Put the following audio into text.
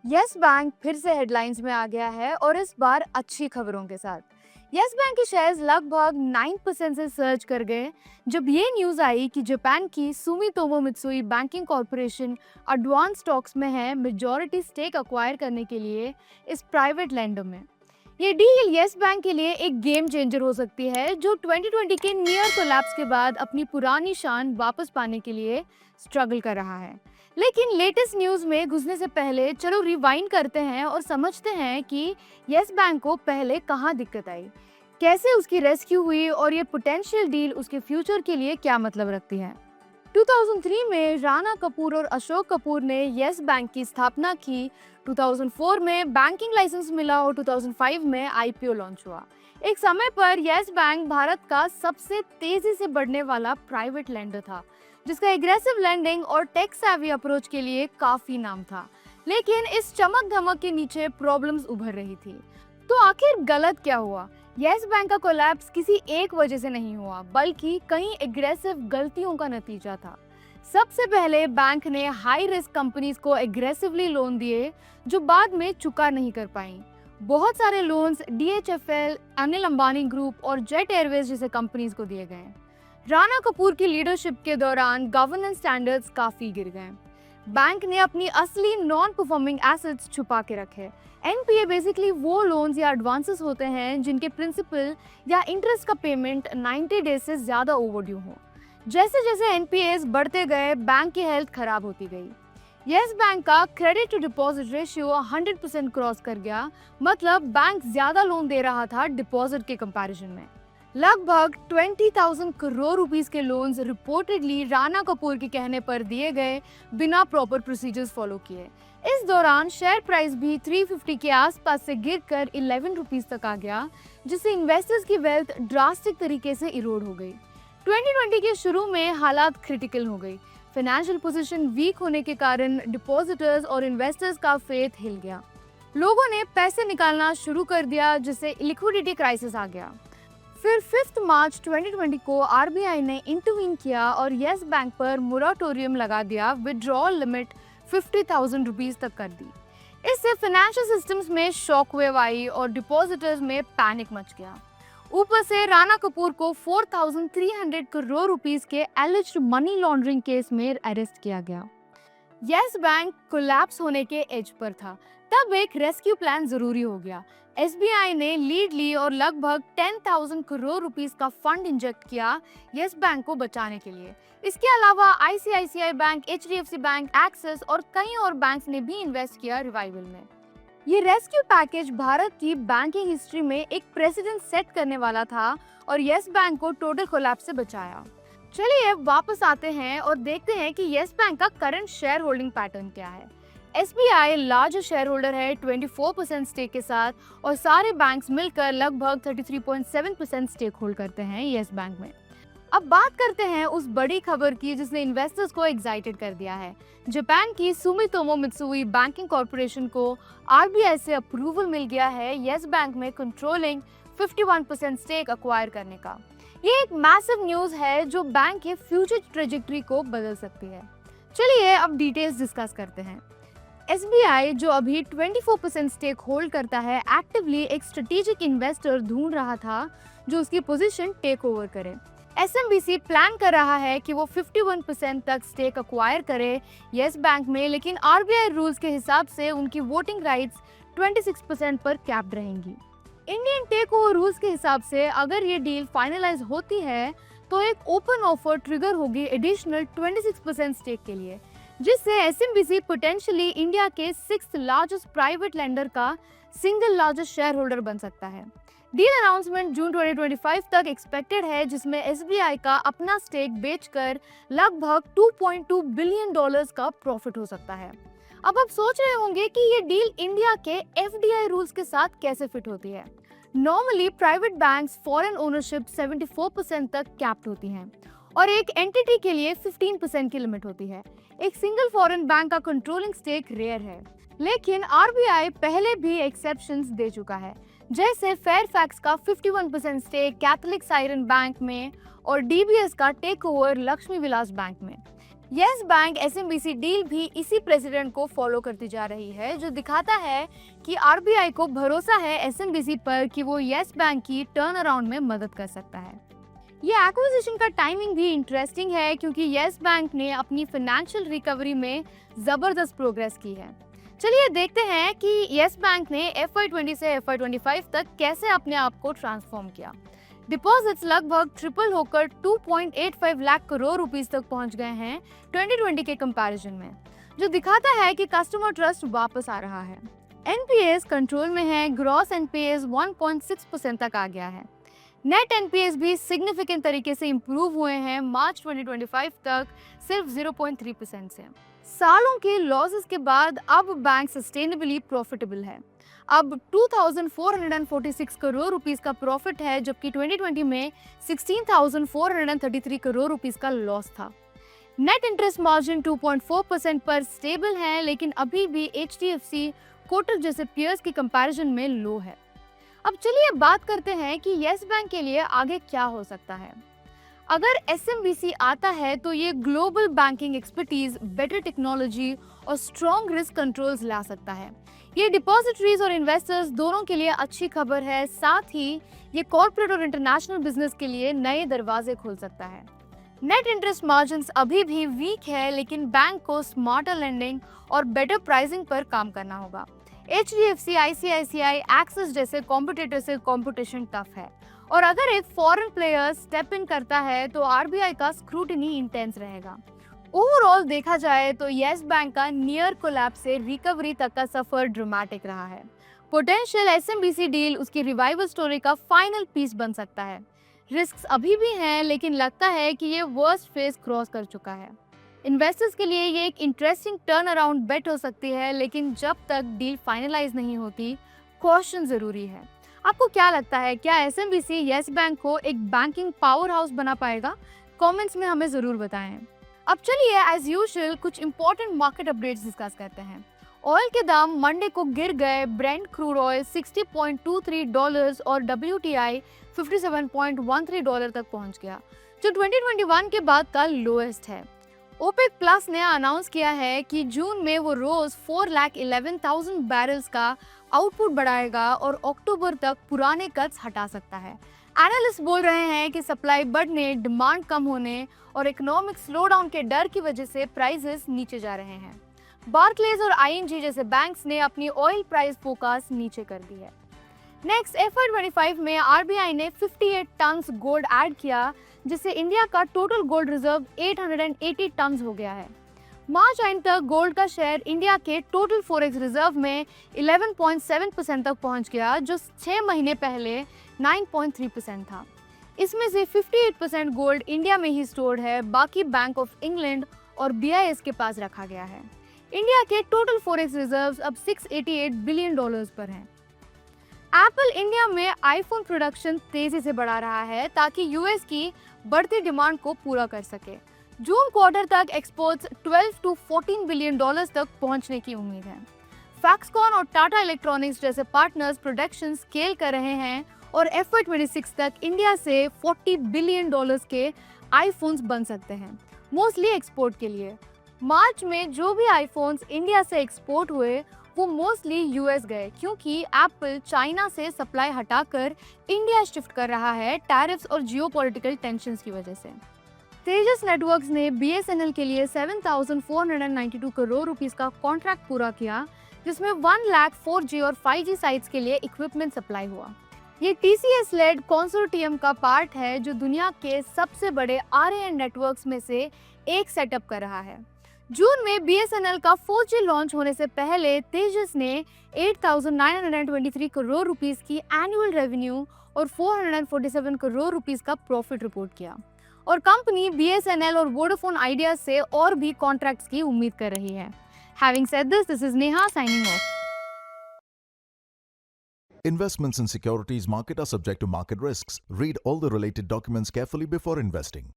Yes bank फिर से headlines में आ गया है और इस बार अच्छी खबरों के साथ। यस बैंक के शेयर्स लगभग 9% से सर्ज कर गए जब ये न्यूज आई कि जापान की Sumitomo Mitsui banking corporation advance stocks में है मेजॉरिटी स्टेक अक्वायर करने के लिए इस प्राइवेट लैंडर में। ये डील यस बैंक के लिए एक गेम चेंजर हो सकती है जो 2020 के नियर कोलैप्स के बाद अपनी पुरानी शान वापस पाने के लिए स्ट्रगल कर रहा है। लेकिन लेटेस्ट न्यूज में घुसने से पहले चलो रिवाइंड करते हैं और समझते हैं कि यस बैंक को पहले कहाँ दिक्कत आई, कैसे उसकी रेस्क्यू हुई और ये पोटेंशियल डील उसके फ्यूचर के लिए क्या मतलब रखती है। 2003 में राणा कपूर और अशोक कपूर ने यस बैंक की स्थापना की। 2004 में बैंकिंग लाइसेंस मिला और 2005 में आईपीओ लॉन्च हुआ। एक समय पर यस बैंक भारत का सबसे तेजी से बढ़ने वाला प्राइवेट लेंडर था, जिसका एग्रेसिव लेंडिंग और टेक सेवी अप्रोच के लिए काफी नाम था। लेकिन इस चमक धमक के नीचे प्रॉब्लम्स उभर रही थी। तो आखिर गलत क्या हुआ? यस बैंक का कोलैप्स किसी एक वजह से नहीं हुआ, बल्कि कई एग्रेसिव गलतियों का नतीजा था। सबसे पहले बैंक ने हाई रिस्क कंपनीज को एग्रेसिवली लोन दिए जो बाद में चुका नहीं कर पाई। बहुत सारे loans DHFL, Anil Ambani group और जेट एयरवेज जैसे कंपनीज को दिए गए। राणा कपूर की लीडरशिप के दौरान गवर्नेंस स्टैंडर्ड्स काफी गिर गए। बैंक ने अपनी असली नॉन परफॉर्मिंग एसेट्स छुपा के रखे। एनपीए बेसिकली वो लोन्स या एडवांसेस होते हैं जिनके प्रिंसिपल या इंटरेस्ट का पेमेंट 90 डेज से ज्यादा ओवरड्यू हो। जैसे जैसे एनपीएस बढ़ते गए बैंक की हेल्थ खराब होती गई। यस बैंक का credit to deposit ratio 100% cross कर गया, मतलब बैंक ज्यादा लोन दे रहा था डिपॉजिट के कंपैरिजन में। लगभग 20,000 करोड़ रुपीस के लोन्स रिपोर्टेडली राणा कपूर के कहने पर दिए गए बिना प्रॉपर प्रोसीजर्स फॉलो किए। इस दौरान शेयर प्राइस भी 350 के आसपास से गिरकर 11 रुपीस तक आ गया, जिससे इन्वेस्टर्स की वेल्थ ड्रास्टिक तरीके से इरोड हो गई। 2020 के शुरू में हालात क्रिटिकल हो गई। फाइनेंशियल पोजीशन वीक होने के कारण डिपॉजिटर्स और इन्वेस्टर्स का फेथ हिल गया। लोगों ने पैसे निकालना शुरू कर दिया, जिससे लिक्विडिटी क्राइसिस आ गया। फिर 5 मार्च 2020 को आरबीआई ने इंटरवीन किया और यस बैंक पर मोराटोरियम लगा दिया, विड्रॉल लिमिट 50,000 रुपीस तक कर दी। इससे फाइनेंशियल सिस्टम्स में शॉक वेव आई और डिपॉजिटर्स में पैनिक मच गया। ऊपर से राणा कपूर को 4,300 करोड़ रुपीस के एलिज्ड मनी लॉन्ड्रिंग केस में अरेस्ट किया गया। यस बैंक कोलैप्स होने के एज पर था, तब एक रेस्क्यू प्लान जरूरी हो गया। एसबीआई ने लीड ली और लगभग 10,000 करोड़ रुपीस का फंड इंजेक्ट किया यस बैंक को बचाने के लिए। इसके अलावा ICICI bank, HDFC bank, axis और कई और बैंक्स ने भी इन्वेस्ट किया रिवाइवल में। ये रेस्क्यू पैकेज भारत की बैंकिंग हिस्ट्री में एक प्रेसिडेंट सेट करने वाला था और यस बैंक को टोटल कोलैप्स से बचाया। चलिए अब वापस आते हैं और देखते हैं कि यस बैंक का करंट शेयर होल्डिंग पैटर्न क्या है। एसबीआई लार्जेस्ट शेयर होल्डर है 24% स्टेक के साथ और सारे बैंक्स मिलकर लगभग 33.7% स्टेक होल्ड करते हैं यस बैंक में। अब बात करते हैं उस बड़ी खबर की जिसने इन्वेस्टर्स को एक्साइटेड कर दिया है। जापान की सुमितोमो मित्सुई बैंकिंग कॉर्पोरेशन को आरबीआई से अप्रूवल मिल गया है यस बैंक में कंट्रोलिंग 51% स्टेक अक्वायर करने का। ये एक मैसिव न्यूज है जो बैंक के फ्यूचर ट्रेजेक्टरी को बदल सकती है। चलिए अब डिटेल्स डिस्कस करते हैं। एसबीआई जो अभी 24% स्टेक होल्ड करता है, एक्टिवली एक स्ट्रेटेजिक इन्वेस्टर ढूंढ रहा था जो उसकी पोजीशन टेक ओवर करे। एसएमबीसी प्लान कर रहा है कि वो 51% तक स्टेक अक्वायर करे यस बैंक में, लेकिन आरबीआई रूल्स के हिसाब से उनकी वोटिंग राइट्स 26% पर कैप्ड रहेंगी। इंडियन टेक ओवर रूल्स के हिसाब से अगर ये डील फाइनलाइज होती है तो एक ओपन ऑफर ट्रिगर होगी एडिशनल 26% स्टेक के लिए, जिससे एसएमबीसी पोटेंशियली इंडिया के 6th लार्जेस्ट प्राइवेट लेंडर का सिंगल लार्जेस्ट शेयर होल्डर बन सकता है। डील अनाउंसमेंट जून 2025 तक एक्सपेक्टेड है, जिसमें एसबीआई का अपना स्टेक बेचकर लगभग $2.2 बिलियन का प्रॉफिट हो सकता है। अब आप सोच रहे होंगे कि ये डील इंडिया के एफडीआई रूल्स के साथ कैसे फिट होती है। Normally private banks foreign ownership 74% तक कैप्ड होती हैं और एक एंटिटी के लिए 15% की लिमिट होती है। एक सिंगल फॉरेन बैंक का कंट्रोलिंग स्टेक रेयर है, लेकिन आरबीआई पहले भी एक्सेप्शंस दे चुका है, जैसे फेयरफैक्स का 51% स्टेक कैथोलिक साइरन बैंक में और डीबीएस का take over Lakshmi Vilas bank में। यस बैंक एसएमबीसी डील भी इसी प्रेसिडेंट को फॉलो करती जा रही है, जो दिखाता है कि आरबीआई को भरोसा है एसएमबीसी पर कि वो यस बैंक की टर्न अराउंड में मदद कर सकता है। ये एक्विजिशन का टाइमिंग भी इंटरेस्टिंग है क्योंकि यस बैंक ने अपनी फाइनेंशियल रिकवरी में जबरदस्त प्रोग्रेस की है। चलिए देखते हैं कि यस बैंक ने FY20 से FY25 तक कैसे अपने आप को ट्रांसफॉर्म किया। डिपॉजिट्स लगभग ट्रिपल होकर 2.85 लाख करोड़ रुपीस तक पहुंच गए हैं 2020 के कंपैरिजन में, जो दिखाता है कि कस्टमर ट्रस्ट वापस आ रहा है। एनपीएस कंट्रोल में है, ग्रॉस एनपीएस 1.6% तक आ गया है। नेट एनपीएस भी सिग्निफिकेंट तरीके से इंप्रूव हुए हैं मार्च 2025 तक सिर्फ 0.3% से। सालों के लॉसेस के बाद अब बैंक सस्टेनेबली प्रॉफिटेबल है। अब 2446 करोड़ रुपीस का प्रॉफिट है, जबकि 2020 में 16,433 करोड़ रुपीस का लॉस था। नेट इंटरेस्ट मार्जिन 2.4% पर स्टेबल है, लेकिन अभी भी HDFC, कोटक जैसे पीयर्स की कंपैरिजन में लो है। अब चलिए बात करते हैं कि यस बैंक के लिए आगे क्या हो सकता है। अगर एसएमबीसी आता है तो ये global banking expertise, better technology और स्ट्रॉन्ग रिस्क कंट्रोल्स ला सकता है। ये डिपॉजिटरीज और इन्वेस्टर्स दोनों के लिए अच्छी खबर है। साथ ही ये कॉर्पोरेट और इंटरनेशनल बिजनेस के लिए नए दरवाजे खोल सकता है। नेट इंटरेस्ट मार्जिन्स अभी भी वीक है, लेकिन बैंक को स्मार्टर लेंडिंग और बेटर प्राइसिंग पर काम करना होगा। HDFC, ICICI, एक्सिस जैसे कॉम्पिटिटर से कॉम्पिटिशन टफ है, और अगर एक फॉरेन प्लेयर स्टेप इन करता है तो आरबीआई का स्क्रूटिनी इंटेंस रहेगा। ओवरऑल देखा जाए तो यस बैंक का नियर कोलैप्स से रिकवरी तक का सफर ड्रामेटिक रहा है। पोटेंशियल एसएमबीसी डील उसकी रिवाइवल स्टोरी का फाइनल पीस बन सकता है। रिस्क्स अभी भी हैं, लेकिन लगता है कि ये वर्स्ट फेज क्रॉस कर चुका है। इन्वेस्टर्स के लिए ये एक इंटरेस्टिंग टर्न अराउंड बेट हो सकती है, लेकिन जब तक डील फाइनलाइज नहीं होती, कॉशन जरूरी है। आपको क्या लगता है, क्या एसएमबीसी यस बैंक को एक बैंकिंग पावर हाउस बना पाएगा? कमेंट्स में हमें जरूर बताएं। अब चलिए एज यूजुअल कुछ इंपॉर्टेंट मार्केट अपडेट्स डिस्कस करते हैं। ऑयल के दाम मंडे को गिर गए। ब्रेंट क्रूड ऑयल $60.23 और WTI $57.13 तक पहुंच गया, जो 2021 के बाद का लोएस्ट है। ओपेक प्लस ने अनाउंस किया है कि जून में वो रोज 4,11,000 बैरल्स का आउटपुट बढ़ाएगा और अक्टूबर तक पुराने कट्स हटा सकता है। एनालिस्ट बोल रहे हैं कि सप्लाई बढ़ने, डिमांड कम होने और इकोनॉमिक स्लोडाउन के डर की वजह से प्राइसेस नीचे जा रहे हैं। बार्कलेज और ING जैसे बैंक्स ने अपनी ऑयल प्राइस फोकास्ट नीचे कर दी है। नेक्स्ट, FY25 में आरबीआई ने 58 टन गोल्ड ऐड किया, जिससे इंडिया का टोटल गोल्ड रिजर्व 880 टन हो गया है। मार्च एंड तक गोल्ड का शेयर इंडिया के टोटल फॉरेक्स रिजर्व में 11.7% तक पहुंच गया, जो 6 महीने पहले 9.3% था। इसमें से 58% गोल्ड इंडिया में ही स्टोर्ड है, बाकी बैंक ऑफ इंग्लैंड और BIS के पास रखा गया है। इंडिया के टोटल फॉरेक्स रिजर्व्स अब $688 बिलियन पर हैं। एप्पल इंडिया में आईफोन प्रोडक्शन तेजी से बढ़ा रहा है ताकि यूएस की बढ़ती डिमांड को पूरा कर सके। जून क्वार्टर तक एक्सपोर्ट्स 12 to 14 बिलियन डॉलर्स तक पहुंचने की उम्मीद है। फैक्सकॉन और टाटा इलेक्ट्रॉनिक्स जैसे पार्टनर्स प्रोडक्शन स्केल कर रहे हैं और FY26 तक इंडिया से $40 बिलियन के आईफोन्स बन सकते हैं, मोस्टली एक्सपोर्ट के लिए। मार्च में जो भी आईफोन्स इंडिया से एक्सपोर्ट हुए वो मोस्टली यूएस गए, क्योंकि एप्पल चाइना से सप्लाई हटाकर इंडिया शिफ्ट कर रहा है टैरिफ्स और जियोपॉलिटिकल टेंशंस की वजह से। तेजस नेटवर्क्स ने BSNL के लिए 7,492 करोड़ रुपीस का कॉन्ट्रैक्ट पूरा किया, जिसमें 1 लाख 4G और 5G साइट्स के लिए इक्विपमेंट सप्लाई हुआ। ये TCS लेड कंसोर्टियम का पार्ट है, जो दुनिया के सबसे बड़े RAN नेटवर्क्स में से एक सेटअप कर रहा है। जून में BSNL का 4G लॉन्च होने से पहले तेजस ने 8,923 करोड़ रुपीस की एनुअल रेवेन्यू और 447 करोड़ रुपीस का प्रॉफिट रिपोर्ट किया, और कंपनी BSNL और वोडाफोन आइडिया से और भी कॉन्ट्रैक्ट्स की उम्मीद कर रही है। Having said this, this is Neha signing off. Investments in securities market are subject to market risks. Read all the related documents carefully before investing.